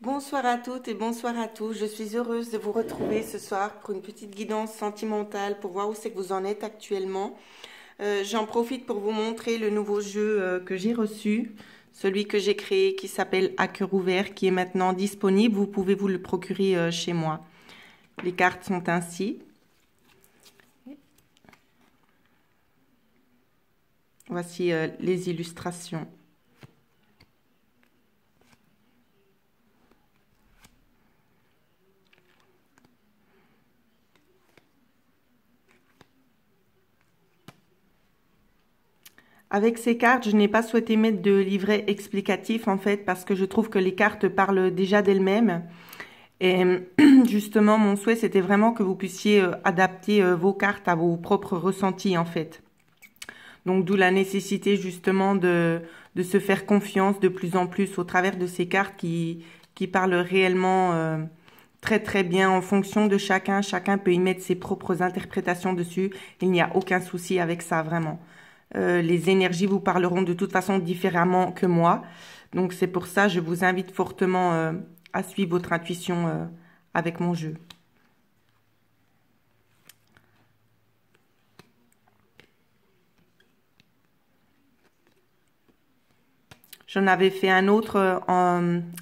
Bonsoir à toutes et bonsoir à tous. Je suis heureuse de vous retrouver ce soir pour une petite guidance sentimentale pour voir où c'est que vous en êtes actuellement. J'en profite pour vous montrer le nouveau jeu que j'ai reçu, celui que j'ai créé qui s'appelle À cœur ouvert, qui est maintenant disponible. Vous pouvez vous le procurer chez moi. Les cartes sont ainsi. Voici les illustrations. Avec ces cartes, je n'ai pas souhaité mettre de livret explicatif en fait parce que je trouve que les cartes parlent déjà d'elles-mêmes. Et justement, mon souhait, c'était vraiment que vous puissiez adapter vos cartes à vos propres ressentis en fait. Donc d'où la nécessité justement de se faire confiance de plus en plus au travers de ces cartes qui parlent réellement très très bien en fonction de chacun. Chacun peut y mettre ses propres interprétations dessus. Il n'y a aucun souci avec ça vraiment. Les énergies vous parleront de toute façon différemment que moi. Donc c'est pour ça que je vous invite fortement à suivre votre intuition avec mon jeu. J'en avais fait un autre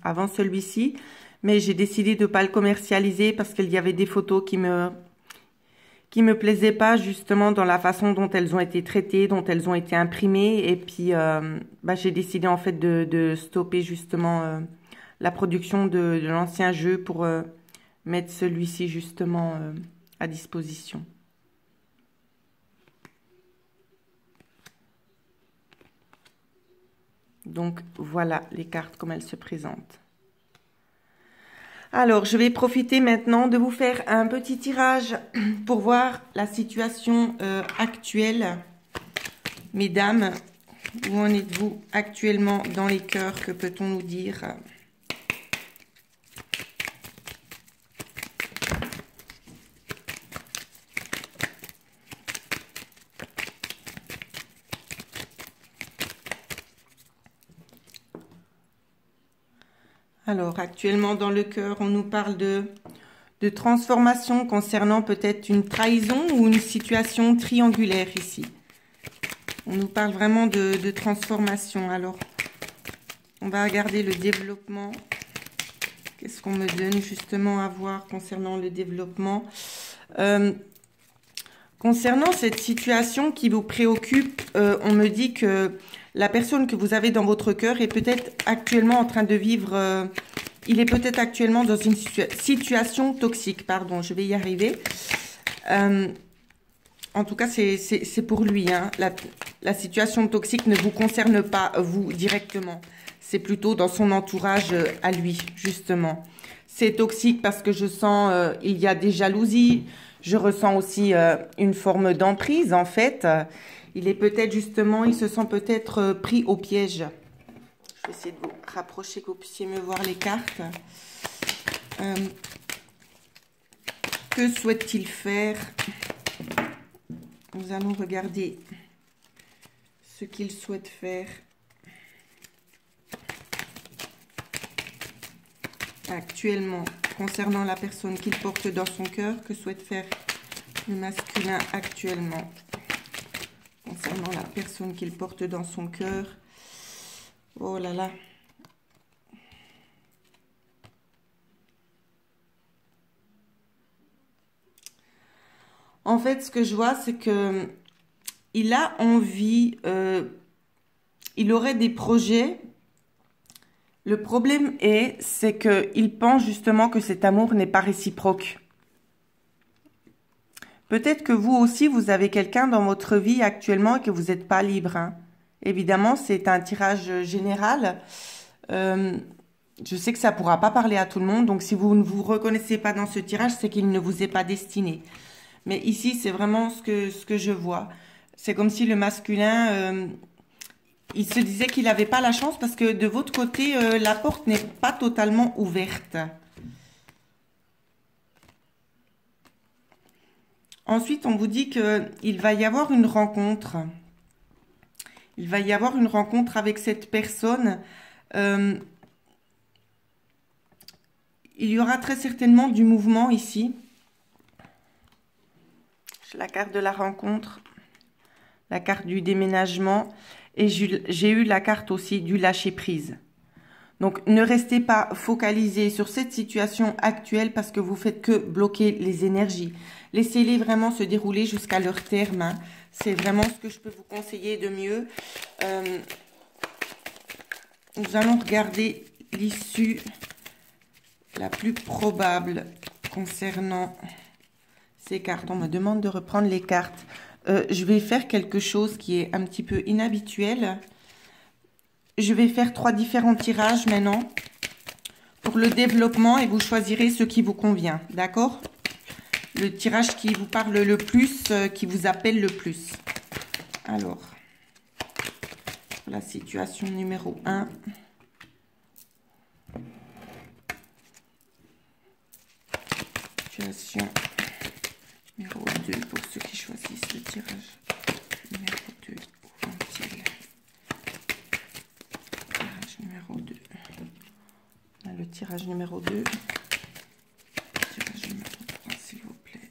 avant celui-ci, mais j'ai décidé de ne pas le commercialiser parce qu'il y avait des photos qui me plaisaient pas justement dans la façon dont elles ont été traitées, dont elles ont été imprimées. Et puis, j'ai décidé en fait de stopper justement la production de l'ancien jeu pour mettre celui-ci justement à disposition. Donc, voilà les cartes comme elles se présentent. Alors, je vais profiter maintenant de vous faire un petit tirage pour voir la situation actuelle. Mesdames, où en êtes-vous actuellement dans les cœurs? Que peut-on nous dire? Alors, actuellement dans le cœur, on nous parle de transformation concernant peut-être une trahison ou une situation triangulaire ici. On nous parle vraiment de transformation. Alors, on va regarder le développement. Qu'est-ce qu'on me donne justement à voir concernant le développement? Concernant cette situation qui vous préoccupe, on me dit que la personne que vous avez dans votre cœur est peut-être actuellement en train de vivre... il est peut-être actuellement dans une situation toxique. Pardon, je vais y arriver. En tout cas, c'est pour lui. Hein. La situation toxique ne vous concerne pas, vous, directement. C'est plutôt dans son entourage à lui, justement. C'est toxique parce que je sens il y a des jalousies. Je ressens aussi une forme d'emprise, en fait. Il est peut-être, justement, il se sent peut-être pris au piège. Je vais essayer de vous rapprocher, que vous puissiez me voir les cartes. Que souhaite-t-il faire? Nous allons regarder ce qu'il souhaite faire actuellement concernant la personne qu'il porte dans son cœur. Que souhaite faire le masculin actuellement concernant la personne qu'il porte dans son cœur? Oh là là. En fait, ce que je vois, c'est que il a envie, il aurait des projets. Le problème c'est qu'il pense justement que cet amour n'est pas réciproque. Peut-être que vous aussi, vous avez quelqu'un dans votre vie actuellement et que vous n'êtes pas libre. Hein. Évidemment, c'est un tirage général. Je sais que ça ne pourra pas parler à tout le monde. Donc, si vous ne vous reconnaissez pas dans ce tirage, c'est qu'il ne vous est pas destiné. Mais ici, c'est vraiment ce que je vois. C'est comme si le masculin, il se disait qu'il n'avait pas la chance parce que de votre côté, la porte n'est pas totalement ouverte. Ensuite, on vous dit qu'il va y avoir une rencontre. Il va y avoir une rencontre avec cette personne. il y aura très certainement du mouvement ici. J'ai la carte de la rencontre, la carte du déménagement et j'ai eu la carte aussi du lâcher prise. Donc, ne restez pas focalisé sur cette situation actuelle parce que vous faites que bloquer les énergies. Laissez-les vraiment se dérouler jusqu'à leur terme, hein. C'est vraiment ce que je peux vous conseiller de mieux. Nous allons regarder l'issue la plus probable concernant ces cartes. On me demande de reprendre les cartes. Je vais faire quelque chose qui est un petit peu inhabituel. Je vais faire 3 différents tirages maintenant pour le développement et vous choisirez ce qui vous convient, d'accord? Le tirage qui vous parle le plus, qui vous appelle le plus. Alors, la situation numéro 1. Situation numéro 2 pour ceux qui choisissent le tirage numéro 2. Où vont-ils? Tirage numéro 2. Le tirage numéro 2. Tirage numéro 3, s'il vous plaît.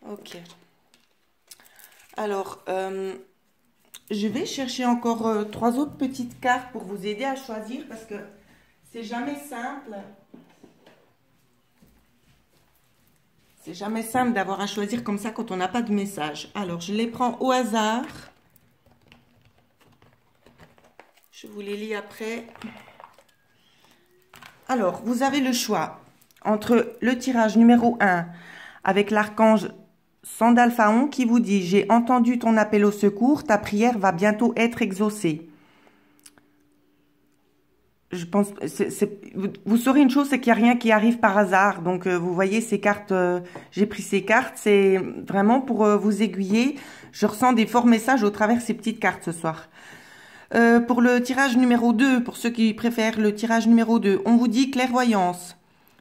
Ok. Alors, je vais chercher encore 3 autres petites cartes pour vous aider à choisir parce que c'est jamais simple. C'est jamais simple d'avoir à choisir comme ça quand on n'a pas de message. Alors, je les prends au hasard. Je vous les lis après. Alors, vous avez le choix entre le tirage numéro 1 avec l'archange Sandalphaon qui vous dit « J'ai entendu ton appel au secours, ta prière va bientôt être exaucée. » Je pense, vous saurez une chose, c'est qu'il n'y a rien qui arrive par hasard. Donc, vous voyez ces cartes, j'ai pris ces cartes, c'est vraiment pour vous aiguiller. Je ressens des forts messages au travers de ces petites cartes ce soir. Pour le tirage numéro 2, pour ceux qui préfèrent le tirage numéro 2, on vous dit clairvoyance.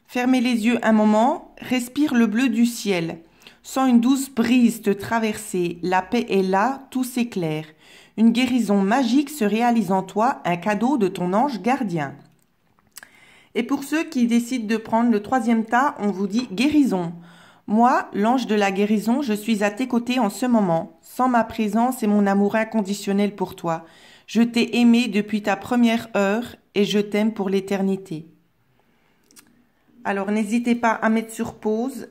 Fermez les yeux un moment, respire le bleu du ciel. Sens une douce brise te traverser, la paix est là, tout s'éclaire. Une guérison magique se réalise en toi, un cadeau de ton ange gardien. Et pour ceux qui décident de prendre le 3e tas, on vous dit guérison. Moi, l'ange de la guérison, je suis à tes côtés en ce moment. Sans ma présence et mon amour inconditionnel pour toi. Je t'ai aimé depuis ta première heure et je t'aime pour l'éternité. Alors, n'hésitez pas à mettre sur pause.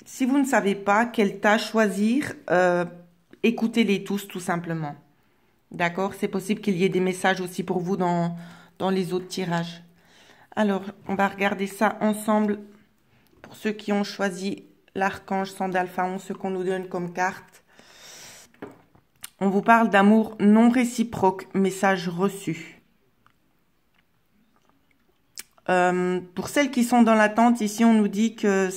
Si vous ne savez pas quel tas choisir, écoutez-les tous tout simplement. D'accord? C'est possible qu'il y ait des messages aussi pour vous dans les autres tirages. Alors, on va regarder ça ensemble. Pour ceux qui ont choisi l'archange Sandalphaon, ce qu'on nous donne comme carte. On vous parle d'amour non réciproque, message reçu. Pour celles qui sont dans l'attente, ici on nous dit que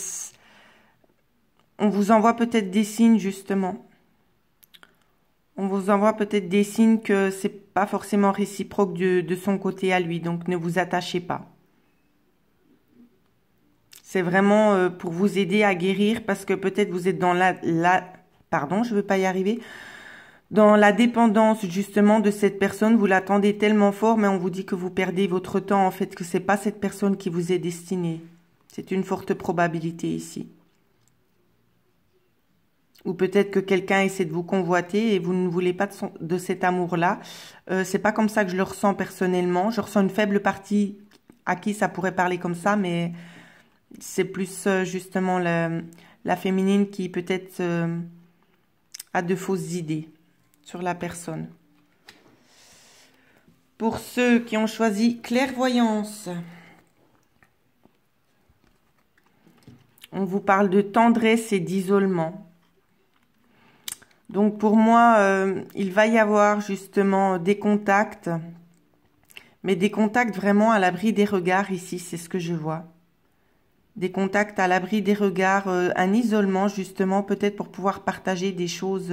on vous envoie peut-être des signes justement. On vous envoie peut-être des signes que c'est pas forcément réciproque de son côté à lui, donc ne vous attachez pas. C'est vraiment pour vous aider à guérir parce que peut-être vous êtes dans pardon, je veux pas y arriver. Dans la dépendance justement de cette personne, vous l'attendez tellement fort, mais on vous dit que vous perdez votre temps en fait, que c'est pas cette personne qui vous est destinée. C'est une forte probabilité ici. Ou peut-être que quelqu'un essaie de vous convoiter et vous ne voulez pas de cet amour-là. C'est pas comme ça que je le ressens personnellement. Je ressens une faible partie à qui ça pourrait parler comme ça, mais c'est plus justement la féminine qui peut-être a de fausses idées sur la personne. Pour ceux qui ont choisi clairvoyance, on vous parle de tendresse et d'isolement. Donc pour moi, il va y avoir justement des contacts, mais des contacts vraiment à l'abri des regards ici, c'est ce que je vois. Des contacts à l'abri des regards, un isolement justement, peut-être pour pouvoir partager des choses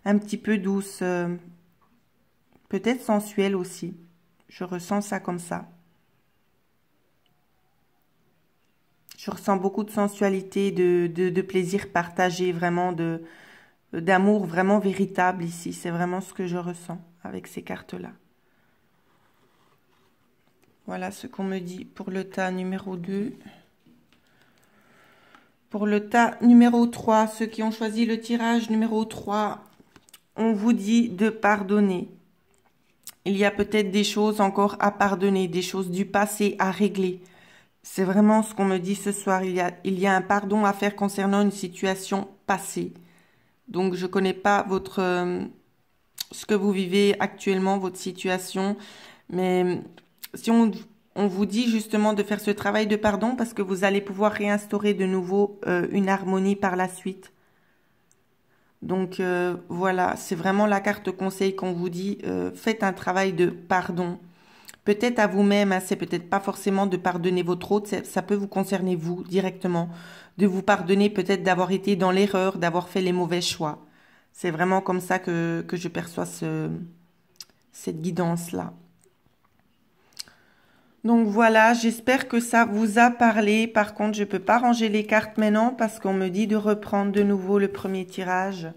un petit peu douces, peut-être sensuelles aussi. Je ressens ça comme ça. Je ressens beaucoup de sensualité, de plaisir partagé, vraiment d'amour vraiment véritable ici. C'est vraiment ce que je ressens avec ces cartes-là. Voilà ce qu'on me dit pour le tas numéro 2. Pour le tas numéro 3, ceux qui ont choisi le tirage numéro 3, on vous dit de pardonner. Il y a peut-être des choses encore à pardonner, des choses du passé à régler. C'est vraiment ce qu'on me dit ce soir. Il y a un pardon à faire concernant une situation passée. Donc, je ne connais pas ce que vous vivez actuellement, votre situation. Mais si on vous dit justement de faire ce travail de pardon parce que vous allez pouvoir réinstaurer de nouveau une harmonie par la suite. Donc voilà, c'est vraiment la carte conseil qu'on vous dit. Faites un travail de pardon. Peut-être à vous-même, hein, c'est peut-être pas forcément de pardonner votre autre, ça peut vous concerner vous directement. De vous pardonner peut-être d'avoir été dans l'erreur, d'avoir fait les mauvais choix. C'est vraiment comme ça que je perçois cette guidance-là. Donc voilà, j'espère que ça vous a parlé. Par contre, je ne peux pas ranger les cartes maintenant parce qu'on me dit de reprendre de nouveau le premier tirage.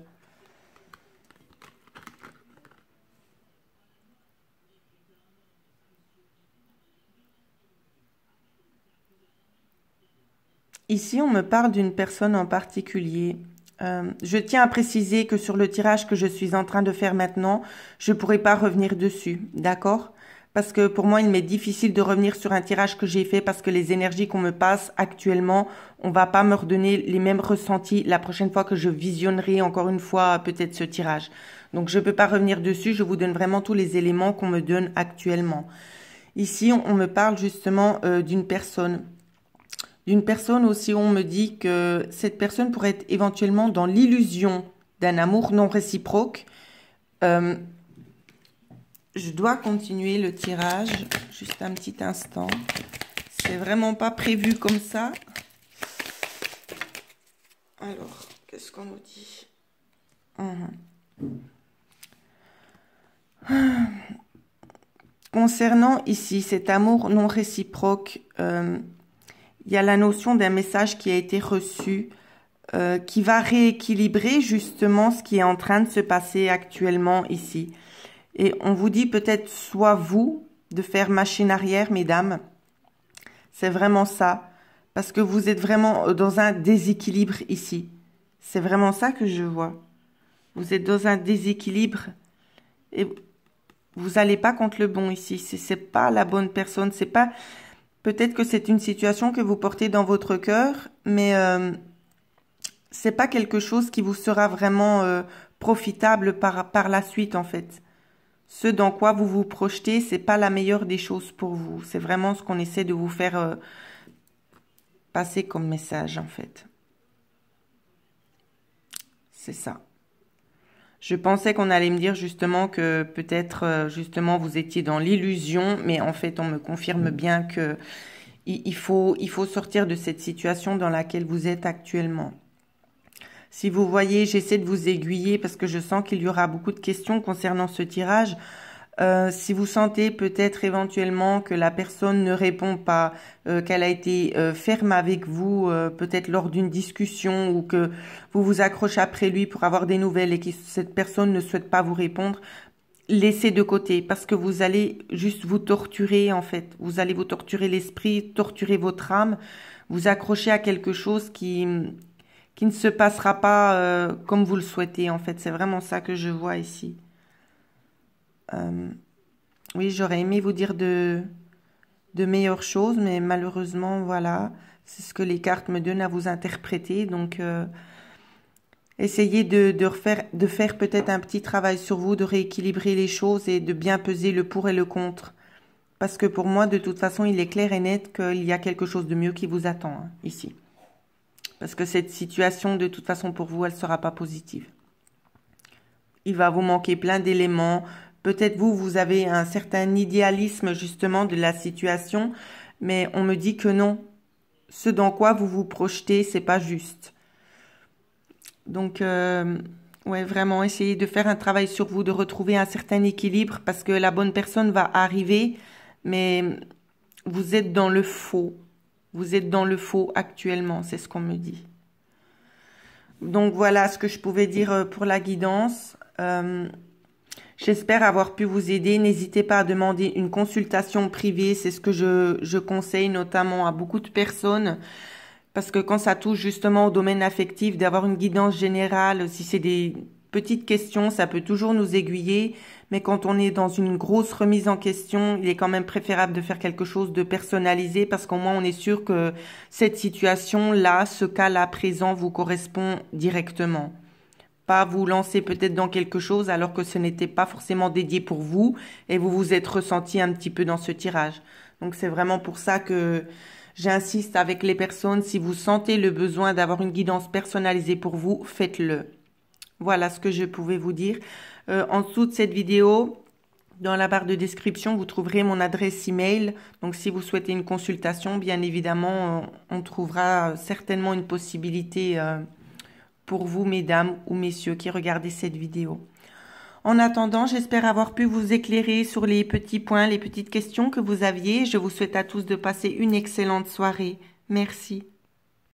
Ici, on me parle d'une personne en particulier. Je tiens à préciser que sur le tirage que je suis en train de faire maintenant, je ne pourrai pas revenir dessus, d'accord? Parce que pour moi, il m'est difficile de revenir sur un tirage que j'ai fait parce que les énergies qu'on me passe actuellement, on va pas me redonner les mêmes ressentis la prochaine fois que je visionnerai encore une fois peut-être ce tirage. Donc, je ne peux pas revenir dessus, je vous donne vraiment tous les éléments qu'on me donne actuellement. Ici, on me parle justement d'une personne. D'une personne aussi, on me dit que cette personne pourrait être éventuellement dans l'illusion d'un amour non réciproque. Je dois continuer le tirage, juste un petit instant. C'est vraiment pas prévu comme ça. Alors, qu'est-ce qu'on nous dit? Concernant ici cet amour non réciproque, il y a la notion d'un message qui a été reçu, qui va rééquilibrer justement ce qui est en train de se passer actuellement ici. Et on vous dit peut-être soit vous de faire machine arrière, mesdames. C'est vraiment ça. Parce que vous êtes vraiment dans un déséquilibre ici. C'est vraiment ça que je vois. Vous êtes dans un déséquilibre et vous n'allez pas contre le bon ici. C'est pas la bonne personne. C'est pas... Peut-être que c'est une situation que vous portez dans votre cœur, mais c'est pas quelque chose qui vous sera vraiment profitable par la suite en fait. Ce dans quoi vous vous projetez, c'est pas la meilleure des choses pour vous. C'est vraiment ce qu'on essaie de vous faire passer comme message en fait. C'est ça. Je pensais qu'on allait me dire justement que peut-être justement vous étiez dans l'illusion, mais en fait on me confirme bien que il faut sortir de cette situation dans laquelle vous êtes actuellement. Si vous voyez, j'essaie de vous aiguiller parce que je sens qu'il y aura beaucoup de questions concernant ce tirage. Si vous sentez peut-être éventuellement que la personne ne répond pas, qu'elle a été ferme avec vous, peut-être lors d'une discussion ou que vous vous accrochez après lui pour avoir des nouvelles et que cette personne ne souhaite pas vous répondre, laissez de côté parce que vous allez juste vous torturer en fait. Vous allez vous torturer l'esprit, torturer votre âme, vous accrocher à quelque chose qui ne se passera pas comme vous le souhaitez en fait. C'est vraiment ça que je vois ici. Oui, j'aurais aimé vous dire de meilleures choses, mais malheureusement, voilà, c'est ce que les cartes me donnent à vous interpréter. Donc, essayez de faire peut-être un petit travail sur vous, de rééquilibrer les choses et de bien peser le pour et le contre. Parce que pour moi, de toute façon, il est clair et net qu'il y a quelque chose de mieux qui vous attend hein, ici. Parce que cette situation, de toute façon, pour vous, elle ne sera pas positive. Il va vous manquer plein d'éléments. Peut-être vous avez un certain idéalisme justement de la situation, mais on me dit que non. Ce dans quoi vous vous projetez, c'est pas juste. Donc, ouais, vraiment, essayez de faire un travail sur vous, de retrouver un certain équilibre parce que la bonne personne va arriver, mais vous êtes dans le faux. Vous êtes dans le faux actuellement, c'est ce qu'on me dit. Donc voilà ce que je pouvais dire pour la guidance. J'espère avoir pu vous aider. N'hésitez pas à demander une consultation privée. C'est ce que je conseille notamment à beaucoup de personnes. Parce que quand ça touche justement au domaine affectif, d'avoir une guidance générale, si c'est des petites questions, ça peut toujours nous aiguiller. Mais quand on est dans une grosse remise en question, il est quand même préférable de faire quelque chose de personnalisé parce qu'au moins on est sûr que cette situation-là, ce cas-là présent vous correspond directement. Pas vous lancer peut-être dans quelque chose alors que ce n'était pas forcément dédié pour vous et vous vous êtes ressenti un petit peu dans ce tirage. Donc c'est vraiment pour ça que j'insiste avec les personnes, si vous sentez le besoin d'avoir une guidance personnalisée pour vous, faites-le. Voilà ce que je pouvais vous dire. En dessous de cette vidéo, dans la barre de description, vous trouverez mon adresse email. Donc si vous souhaitez une consultation, bien évidemment, on trouvera certainement une possibilité pour vous, mesdames ou messieurs qui regardez cette vidéo. En attendant, j'espère avoir pu vous éclairer sur les petits points, les petites questions que vous aviez. Je vous souhaite à tous de passer une excellente soirée. Merci.